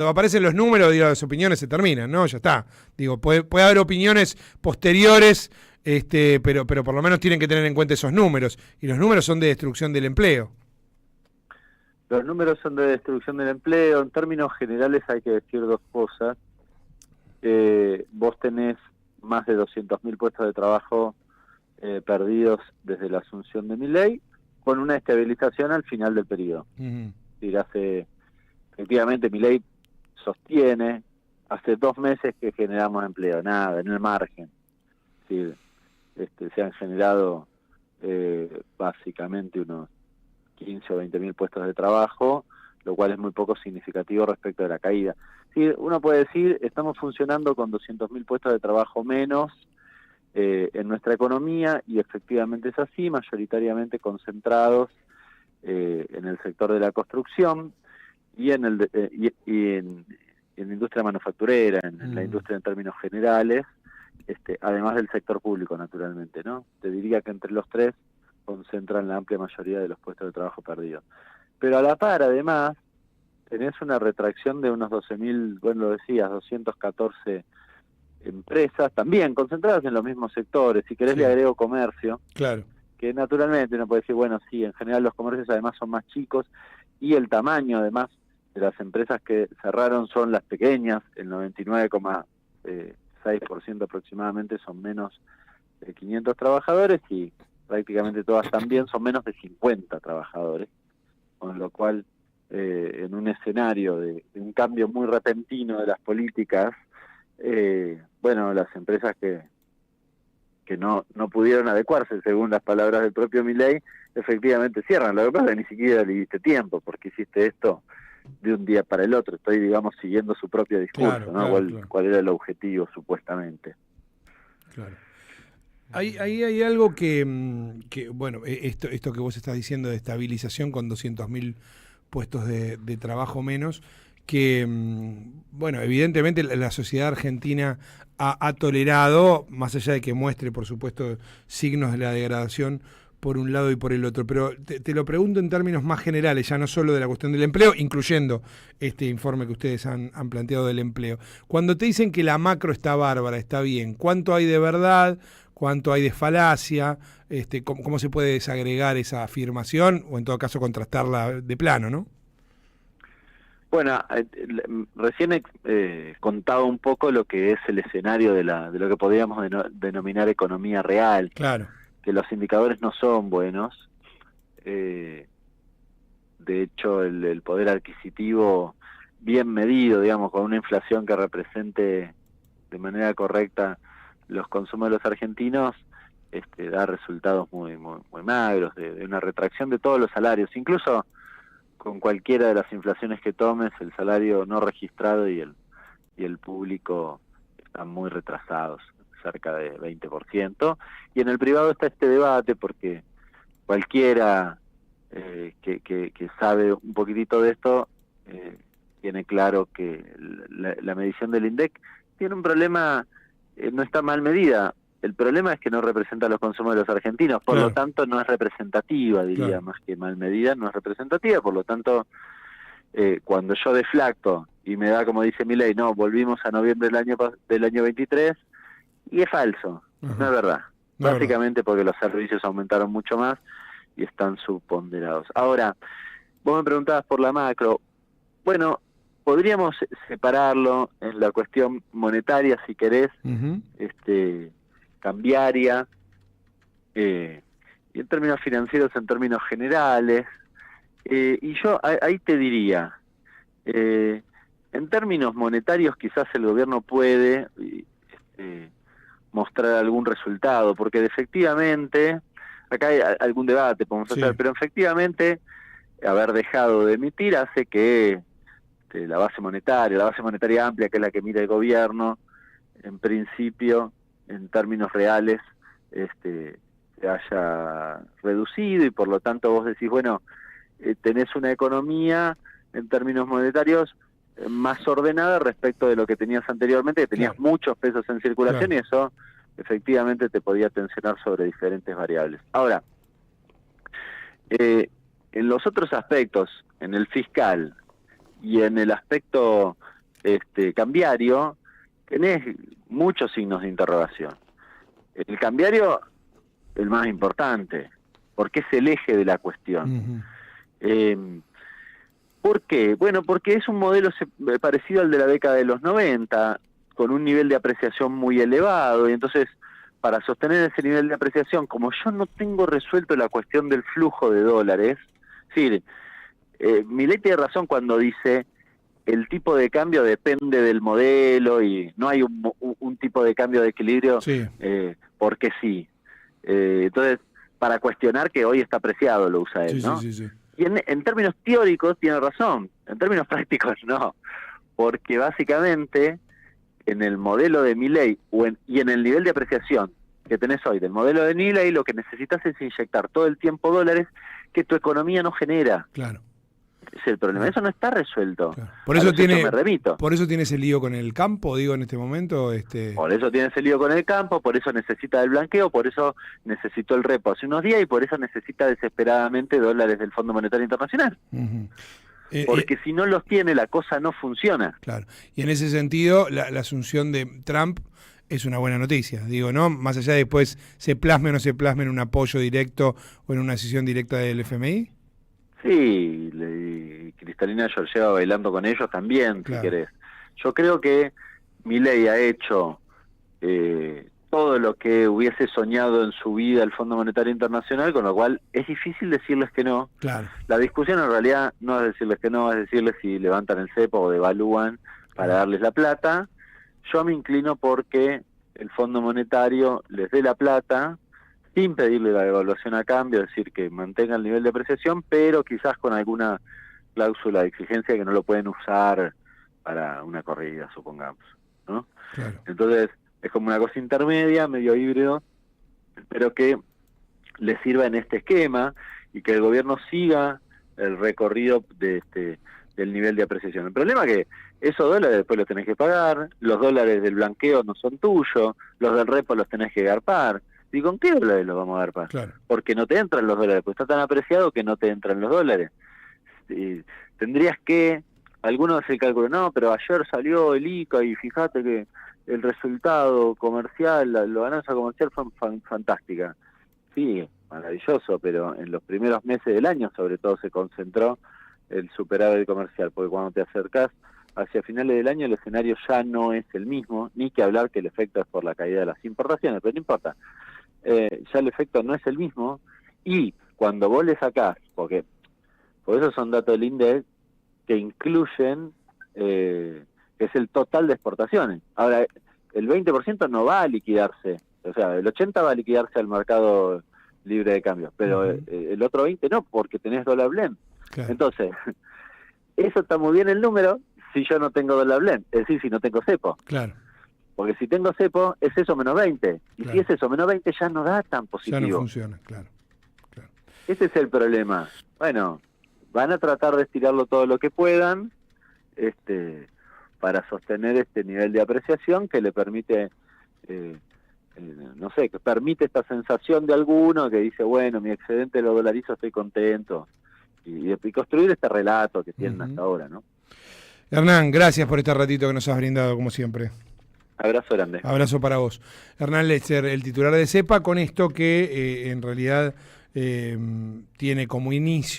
Cuando aparecen los números, digo, las opiniones se terminan, ¿no? Ya está. Digo, puede haber opiniones posteriores, pero por lo menos tienen que tener en cuenta esos números. Y los números son de destrucción del empleo. Los números son de destrucción del empleo. En términos generales hay que decir dos cosas. Vos tenés más de 200.000 puestos de trabajo perdidos desde la asunción de Milei, con una estabilización al final del periodo. Uh-huh. Es decir, efectivamente Milei sostiene, hace 2 meses que generamos empleo, nada, en el margen. Es decir, se han generado básicamente unos 15 o 20.000 puestos de trabajo, lo cual es muy poco significativo respecto de la caída. Sí, uno puede decir, estamos funcionando con 200.000 puestos de trabajo menos en nuestra economía, y efectivamente es así, mayoritariamente concentrados en el sector de la construcción y en la industria manufacturera, en la industria en términos generales, además del sector público, naturalmente, ¿no? Te diría que entre los tres concentran la amplia mayoría de los puestos de trabajo perdidos. Pero a la par, además, tenés una retracción de unos 12.000, bueno, lo decías, 214 empresas, también concentradas en los mismos sectores. Si querés, sí, le agrego comercio. Claro. Que naturalmente uno puede decir, bueno, sí, en general los comercios además son más chicos, y el tamaño además de las empresas que cerraron son las pequeñas, el 99,6% aproximadamente son menos de 500 trabajadores, y prácticamente todas también son menos de 50 trabajadores, con lo cual en un escenario de un cambio muy repentino de las políticas, bueno, las empresas que no pudieron adecuarse, según las palabras del propio Milei, efectivamente cierran. Lo que pasa es que ni siquiera le diste tiempo, porque hiciste esto de un día para el otro. Estoy, digamos, siguiendo su propio discurso, ¿no? ¿Cuál era el objetivo, supuestamente? Claro. Hay algo que bueno, esto que vos estás diciendo de estabilización con 200.000 puestos de trabajo menos, que, bueno, evidentemente la sociedad argentina ha tolerado, más allá de que muestre, por supuesto, signos de la degradación por un lado y por el otro, pero te lo pregunto en términos más generales, ya no solo de la cuestión del empleo, incluyendo este informe que ustedes han planteado del empleo. Cuando te dicen que la macro está bárbara, está bien, ¿cuánto hay de verdad? ¿Cuánto hay de falacia? ¿Cómo se puede desagregar esa afirmación o en todo caso contrastarla de plano, no? Bueno, recién contaba un poco lo que es el escenario de lo que podríamos denominar economía real. Claro. Que los indicadores no son buenos. De hecho, el poder adquisitivo bien medido, digamos, con una inflación que represente de manera correcta los consumos de los argentinos, da resultados muy magros, de una retracción de todos los salarios. Incluso con cualquiera de las inflaciones que tomes, el salario no registrado y el público están muy retrasados, cerca de 20%. Y en el privado está este debate, porque cualquiera que sabe un poquitito de esto tiene claro que la medición del INDEC tiene un problema, no está mal medida. El problema es que no representa los consumos de los argentinos, por lo tanto no es representativa, diría, más que mal medida, no es representativa. Por lo tanto, cuando yo deflacto y me da, como dice Milei, no, volvimos a noviembre del año 23, y es falso, no es verdad. Básicamente porque los servicios aumentaron mucho más y están subponderados. Ahora, vos me preguntabas por la macro. Bueno, podríamos separarlo en la cuestión monetaria, si querés, cambiaria, y en términos financieros, en términos generales. Y yo ahí te diría, en términos monetarios quizás el gobierno puede mostrar algún resultado, porque efectivamente, acá hay algún debate, podemos hacer, pero efectivamente haber dejado de emitir hace que la base monetaria amplia, que es la que mira el gobierno, en principio, en términos reales, se haya reducido, y por lo tanto vos decís, bueno, tenés una economía en términos monetarios más ordenada respecto de lo que tenías anteriormente, que tenías muchos pesos en circulación, y eso efectivamente te podía tensionar sobre diferentes variables. Ahora, en los otros aspectos, en el fiscal Y en el aspecto cambiario, tenés muchos signos de interrogación. El cambiario, el más importante, porque es el eje de la cuestión. ¿Por qué? Bueno, porque es un modelo parecido al de la década de los 90, con un nivel de apreciación muy elevado, y entonces, para sostener ese nivel de apreciación, como yo no tengo resuelto la cuestión del flujo de dólares, es decir, Milei tiene razón cuando dice el tipo de cambio depende del modelo y no hay un tipo de cambio de equilibrio, Sí. Porque sí. Entonces, para cuestionar que hoy está apreciado, lo usa él, Sí, ¿no? sí, sí, sí. Y en términos teóricos tiene razón, en términos prácticos no, porque básicamente en el modelo de Milei y en el nivel de apreciación que tenés hoy del modelo de Milei, lo que necesitas es inyectar todo el tiempo dólares que tu economía no genera. Claro. Es el problema, eso no está resuelto. Claro. Por eso me remito. Por eso tiene ese lío con el campo, digo, en este momento. Por eso tiene ese lío con el campo, por eso necesita el blanqueo, por eso necesitó el repo hace unos días y por eso necesita desesperadamente dólares del Fondo Monetario Internacional. Porque si no los tiene, la cosa no funciona. Claro. Y en ese sentido, la asunción de Trump es una buena noticia, digo, ¿no? Más allá de después se plasme o no se plasme en un apoyo directo o en una decisión directa del FMI. Sí, Cristalina Georgieva bailando con ellos también, claro. Si querés. Yo creo que Milei ha hecho todo lo que hubiese soñado en su vida el Fondo Monetario Internacional, con lo cual es difícil decirles que no. Claro. La discusión en realidad no es decirles que no, es decirles si levantan el cepo o devalúan para darles la plata. Yo me inclino porque el Fondo Monetario les dé la plata, sin pedirle la devaluación a cambio, es decir, que mantenga el nivel de apreciación, pero quizás con alguna cláusula de exigencia que no lo pueden usar para una corrida, supongamos, ¿no? Claro. Entonces, es como una cosa intermedia, medio híbrido, pero que le sirva en este esquema y que el gobierno siga el recorrido de del nivel de apreciación. El problema es que esos dólares después los tenés que pagar, los dólares del blanqueo no son tuyos, los del repo los tenés que garpar. ¿Y con qué dólares los vamos a garpar? Claro. Porque no te entran los dólares, pues está tan apreciado que no te entran los dólares. Y tendrías que, algunos hacen el cálculo, no, pero ayer salió el ICA y fíjate que el resultado comercial, la ganancia comercial fue fantástica. Sí, maravilloso, pero en los primeros meses del año sobre todo se concentró el superávit comercial, porque cuando te acercás hacia finales del año el escenario ya no es el mismo, ni que hablar que el efecto es por la caída de las importaciones, pero no importa. Ya el efecto no es el mismo, y cuando vos le sacás, porque por eso son datos del INDEC que incluyen, es el total de exportaciones. Ahora, el 20% no va a liquidarse, o sea, el 80% va a liquidarse al mercado libre de cambio, pero el otro 20% no, porque tenés dólar blend. Claro. Entonces, eso está muy bien el número si yo no tengo dólar blend, es decir, si no tengo cepo. Claro. Porque si tengo cepo, es eso menos 20. Y claro. si es eso menos 20, ya no da tan positivo. Ya no funciona, claro. Ese es el problema. Bueno, van a tratar de estirarlo todo lo que puedan, para sostener este nivel de apreciación que le permite, no sé, que permite esta sensación de alguno que dice, bueno, mi excedente lo dolarizo, estoy contento. Y construir este relato que tienen hasta ahora, ¿no? Hernán, gracias por este ratito que nos has brindado, como siempre. Abrazo grande. Abrazo para vos. Hernán Lechner, el titular de CEPA, con esto que en realidad tiene como inicio